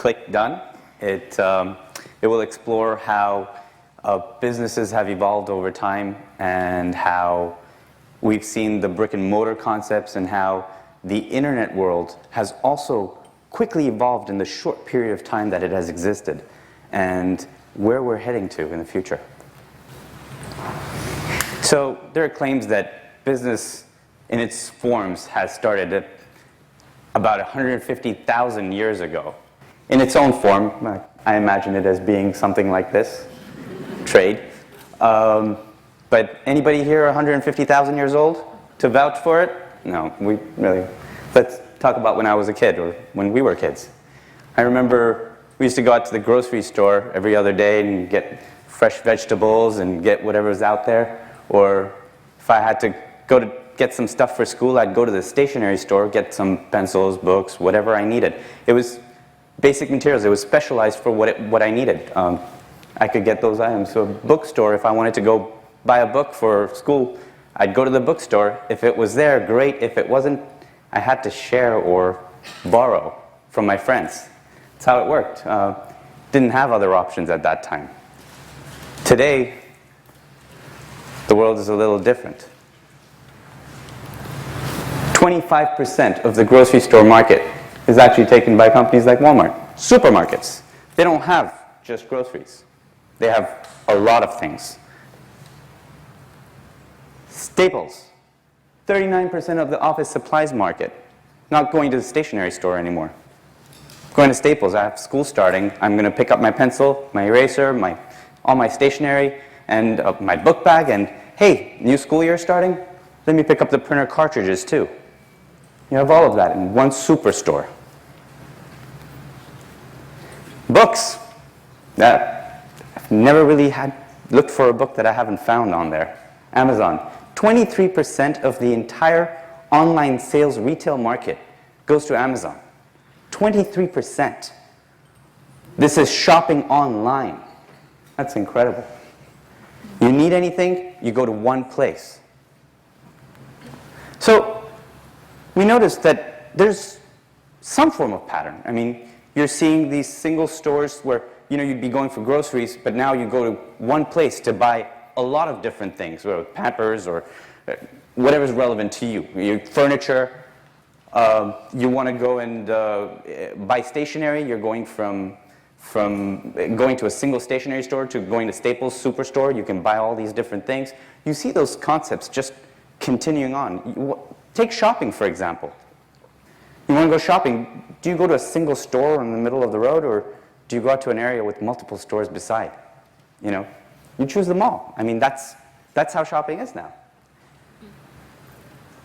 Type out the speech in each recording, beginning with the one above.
click done. It will explore how businesses have evolved over time and how we've seen the brick and mortar concepts and how the internet world has also quickly evolved in the short period of time that it has existed and where we're heading to in the future. So there are claims that business in its forms has started about 150,000 years ago. In its own form, I imagine it as being something like this, trade. But anybody here 150,000 years old to vouch for it? No, we really. Let's talk about when I was a kid or when we were kids. I remember we used to go out to the grocery store every other day and get fresh vegetables and get whatever's out there. Or if I had to go to get some stuff for school, I'd go to the stationery store, get some pencils, books, whatever I needed. It was basic materials. It was specialized for what I needed. I could get those items. So a bookstore, if I wanted to go buy a book for school, I'd go to the bookstore. If it was there, great. If it wasn't, I had to share or borrow from my friends. That's how it worked. Didn't have other options at that time. Today, the world is a little different. 25% of the grocery store market is actually taken by companies like Walmart. Supermarkets. They don't have just groceries. They have a lot of things. Staples. 39% of the office supplies market. Not going to the stationery store anymore. Going to Staples. I have school starting. I'm going to pick up my pencil, my eraser, all my stationery, and my book bag. And hey, new school year starting? Let me pick up the printer cartridges too. You have all of that in one superstore. Books. I've never really looked for a book that I haven't found on there. Amazon. 23% of the entire online sales retail market goes to Amazon. 23%. This is shopping online. That's incredible. You need anything, you go to one place. So we noticed that there's some form of pattern. I mean, you're seeing these single stores where you'd be going for groceries, but now you go to one place to buy a lot of different things, whether Pampers or whatever's relevant to you. Your furniture, you want to go and buy stationery, you're going from going to a single stationery store to going to Staples Superstore, you can buy all these different things. You see those concepts just continuing on. Take shopping, for example. You want to go shopping, do you go to a single store in the middle of the road, or do you go out to an area with multiple stores beside? You choose them all. I mean, that's how shopping is now.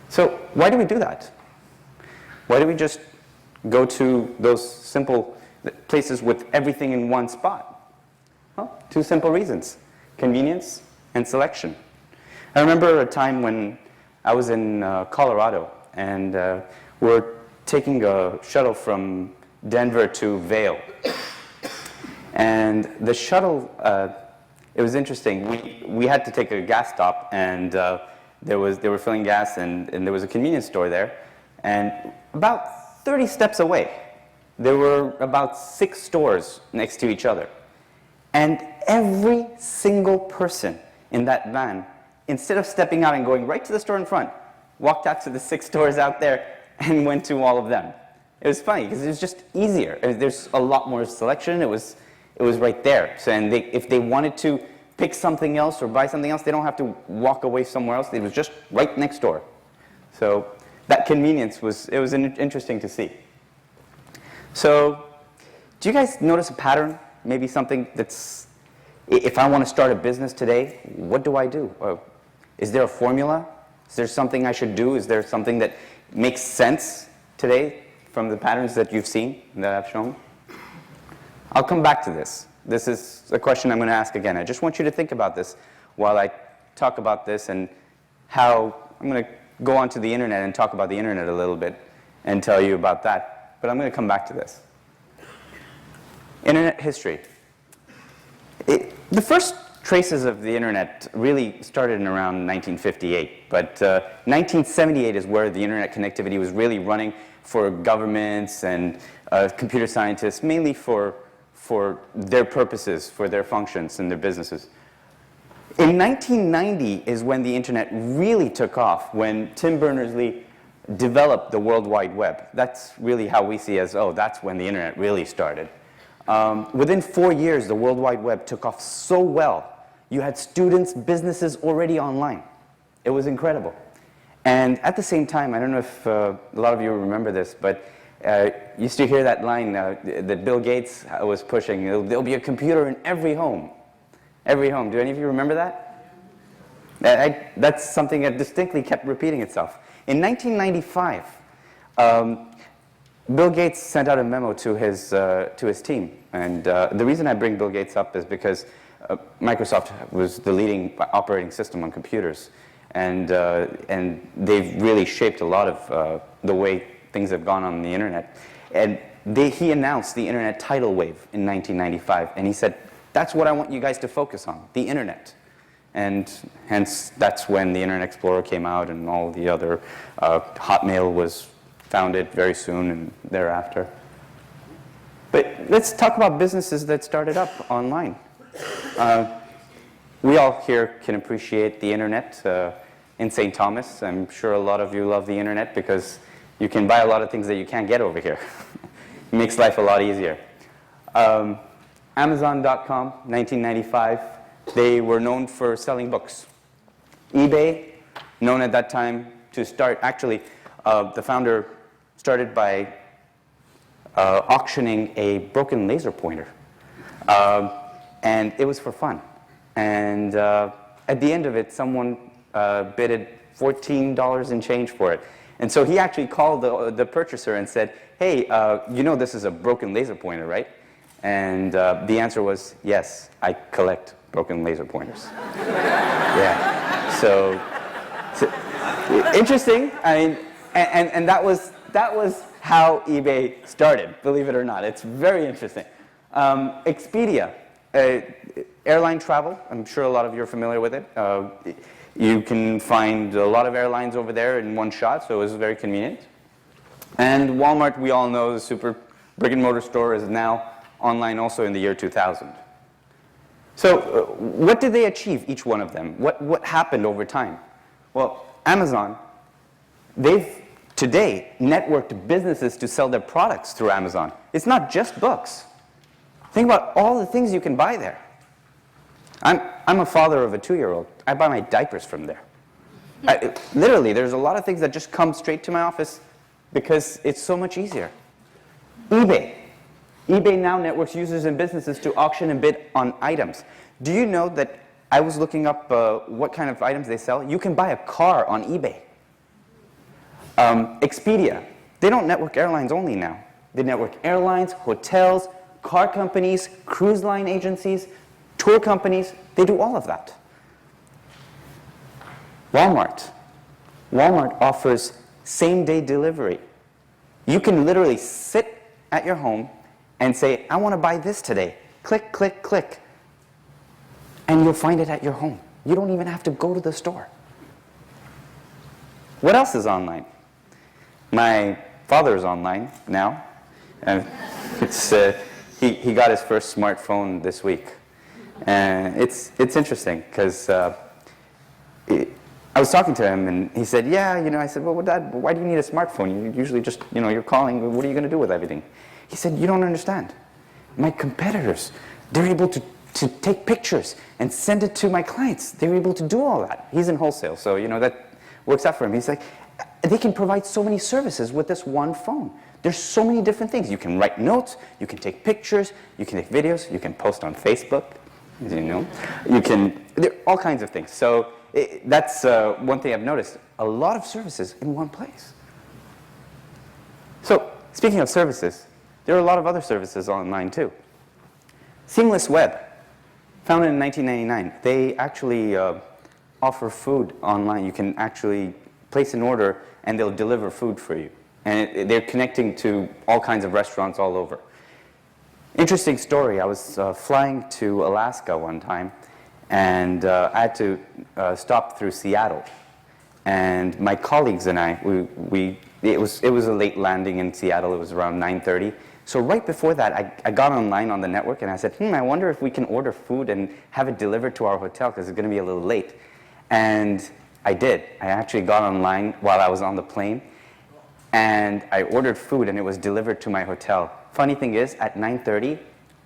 So why do we do that? Why do we just go to those simple places with everything in one spot? Well, two simple reasons: convenience and selection. I remember a time when I was in Colorado, and we're taking a shuttle from Denver to Vail. And the shuttle, it was interesting. We had to take a gas stop, and they were filling gas, and there was a convenience store there. And about 30 steps away, there were about 6 stores next to each other. And every single person in that van, instead of stepping out and going right to the store in front, walked out to the 6 stores out there and went to all of them. It was funny because it was just easier. There's a lot more selection. It was right there. So, and if they wanted to pick something else or buy something else, they don't have to walk away somewhere else. It was just right next door. So that convenience was interesting to see. So do you guys notice a pattern? Maybe something that's, if I want to start a business today, what do I do? Is there a formula? Is there something I should do? Is there something that makes sense today from the patterns that you've seen, that I've shown? I'll come back to this. This is a question I'm going to ask again. I just want you to think about this while I talk about this and how I'm going to go onto the internet and talk about the internet a little bit and tell you about that. But I'm going to come back to this. Internet history. The first traces of the internet really started in around 1958, but 1978 is where the internet connectivity was really running for governments and computer scientists, mainly for their purposes, for their functions and their businesses. In 1990 is when the internet really took off, when Tim Berners-Lee developed the World Wide Web. That's really how we see as, oh, that's when the internet really started. Within 4 years, the World Wide Web took off so well. You had students, businesses already online. It was incredible. And at the same time, I don't know if a lot of you remember this, but you used to hear that line that Bill Gates was pushing, there'll be a computer in every home. Every home. Do any of you remember that? That's something that distinctly kept repeating itself. In 1995, Bill Gates sent out a memo to his team. And the reason I bring Bill Gates up is because Microsoft was the leading operating system on computers. And they've really shaped a lot of the way things have gone on the internet. And he announced the internet tidal wave in 1995. And he said, that's what I want you guys to focus on, the internet. And hence, that's when the Internet Explorer came out and all the other, Hotmail was founded very soon and thereafter. But let's talk about businesses that started up online. We all here can appreciate the internet in St. Thomas. I'm sure a lot of you love the internet because you can buy a lot of things that you can't get over here. It makes life a lot easier. Amazon.com, 1995, they were known for selling books. eBay, known at that time to start, actually, the founder started by auctioning a broken laser pointer. And it was for fun. And at the end of it, someone bidded $14 and change for it. And so he actually called the purchaser and said, hey, you know this is a broken laser pointer, right? And the answer was, yes, I collect broken laser pointers. Yeah. So interesting. I mean, and that was how eBay started, believe it or not. It's very interesting. Expedia, airline travel. I'm sure a lot of you are familiar with it. You can find a lot of airlines over there in one shot, so it was very convenient. And Walmart, we all know, the super brick-and-mortar store, is now online also in the year 2000. So what did they achieve, each one of them? What happened over time? Well, Amazon, they've today networked businesses to sell their products through Amazon. It's not just books. Think about all the things you can buy there. I'm a father of a 2-year-old. I buy my diapers from there. Literally, there's a lot of things that just come straight to my office because it's so much easier. eBay. eBay now networks users and businesses to auction and bid on items. Do you know that I was looking up what kind of items they sell? You can buy a car on eBay. Expedia. They don't network airlines only now. They network airlines, hotels, car companies, cruise line agencies, tour companies. They do all of that. Walmart. Walmart offers same-day delivery. You can literally sit at your home and say, I want to buy this today. Click, click, click. And you'll find it at your home. You don't even have to go to the store. What else is online? My father is online now. And he got his first smartphone this week. And it's interesting because I was talking to him and he said, yeah, you know, I said, well, Dad, why do you need a smartphone? You usually just, you know, you're calling. What are you going to do with everything? He said, you don't understand. My competitors, they're able to take pictures and send it to my clients. They're able to do all that. He's in wholesale, so, you know, that works out for him. He's like, they can provide so many services with this one phone. There's so many different things. You can write notes, you can take pictures, you can take videos, you can post on Facebook, as you know. There are all kinds of things. So that's one thing I've noticed. A lot of services in one place. So speaking of services, there are a lot of other services online too. Seamless Web, founded in 1999. They actually offer food online. You can actually place an order and they'll deliver food for you. And they're connecting to all kinds of restaurants all over. Interesting story. I was flying to Alaska one time and I had to stop through Seattle. And my colleagues and I, it was a late landing in Seattle. It was around 9:30. So right before that, I got online on the network and I said, I wonder if we can order food and have it delivered to our hotel because it's going to be a little late. And I did. I actually got online while I was on the plane and I ordered food and it was delivered to my hotel. Funny thing is, at 9:30,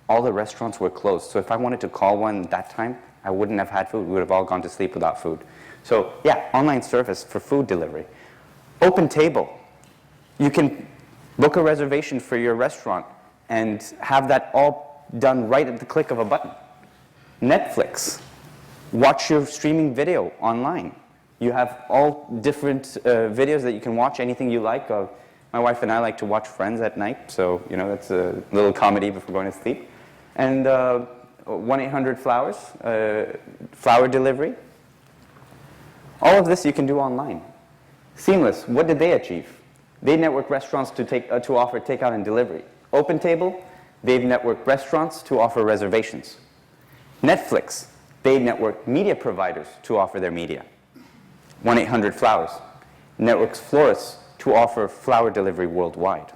all the restaurants were closed. So if I wanted to call one at that time, I wouldn't have had food. We would have all gone to sleep without food. So yeah, online service for food delivery. Open Table. You can book a reservation for your restaurant and have that all done right at the click of a button. Netflix. Watch your streaming video online. You have all different videos that you can watch, anything you like. My wife and I like to watch Friends at night, so that's a little comedy before going to sleep. And 1-800-Flowers, flower delivery. All of this you can do online. Seamless, what did they achieve? They network restaurants to offer takeout and delivery. Open Table, they've networked restaurants to offer reservations. Netflix, they network media providers to offer their media. 1-800-Flowers networks florists to offer flower delivery worldwide.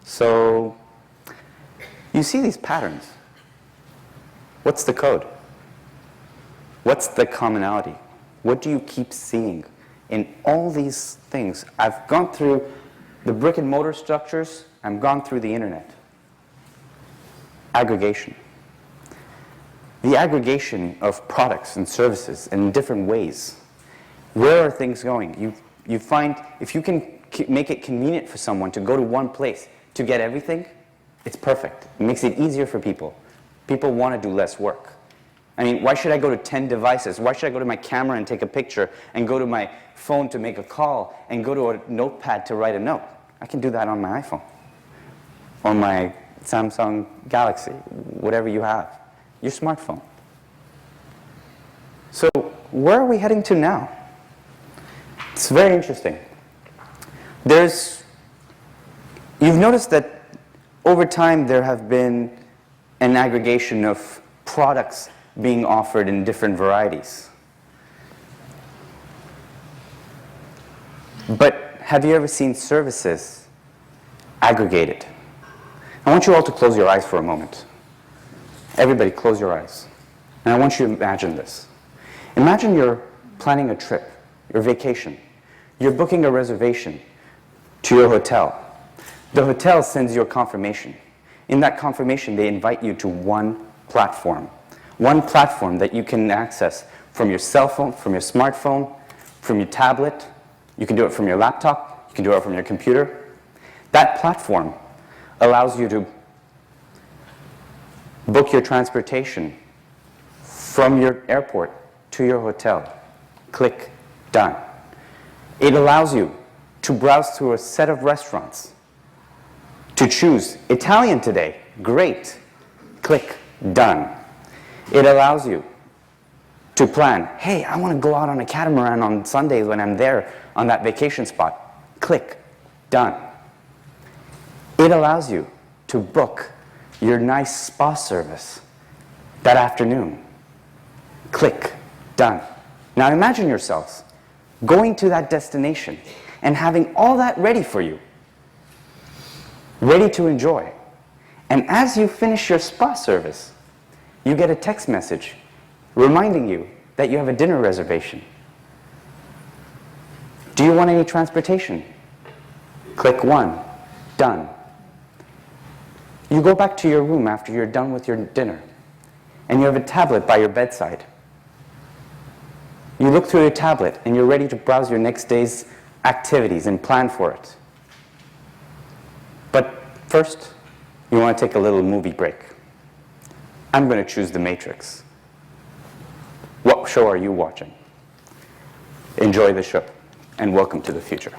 So you see these patterns. What's the code? What's the commonality? What do you keep seeing in all these things? I've gone through the brick and mortar structures. I've gone through the internet. Aggregation. The aggregation of products and services in different ways. Where are things going? You find if you can make it convenient for someone to go to one place to get everything, it's perfect. It makes it easier for people. People want to do less work. I mean, why should I go to 10 devices? Why should I go to my camera and take a picture and go to my phone to make a call and go to a notepad to write a note? I can do that on my iPhone, on my Samsung Galaxy, whatever you have, your smartphone. So where are we heading to now? It's very interesting. You've noticed that over time there have been an aggregation of products being offered in different varieties. But have you ever seen services aggregated? I want you all to close your eyes for a moment. Everybody close your eyes. And I want you to imagine this. Imagine you're planning a trip, your vacation. You're booking a reservation to your hotel. The hotel sends you a confirmation. In that confirmation, they invite you to one platform that you can access from your cell phone, from your smartphone, from your tablet. You can do it from your laptop. You can do it from your computer. That platform allows you to book your transportation from your airport to your hotel. Click, done. It allows you to browse through a set of restaurants, to choose Italian today, great. Click, done. It allows you to plan, hey, I want to go out on a catamaran on Sundays when I'm there on that vacation spot. Click, done. It allows you to book your nice spa service that afternoon. Click, done. Now imagine yourselves going to that destination and having all that ready for you, ready to enjoy. And as you finish your spa service, you get a text message reminding you that you have a dinner reservation. Do you want any transportation? Click 1, done. You go back to your room after you're done with your dinner, and you have a tablet by your bedside. You look through your tablet, and you're ready to browse your next day's activities and plan for it. But first, you want to take a little movie break. I'm going to choose The Matrix. What show are you watching? Enjoy the show, and welcome to the future.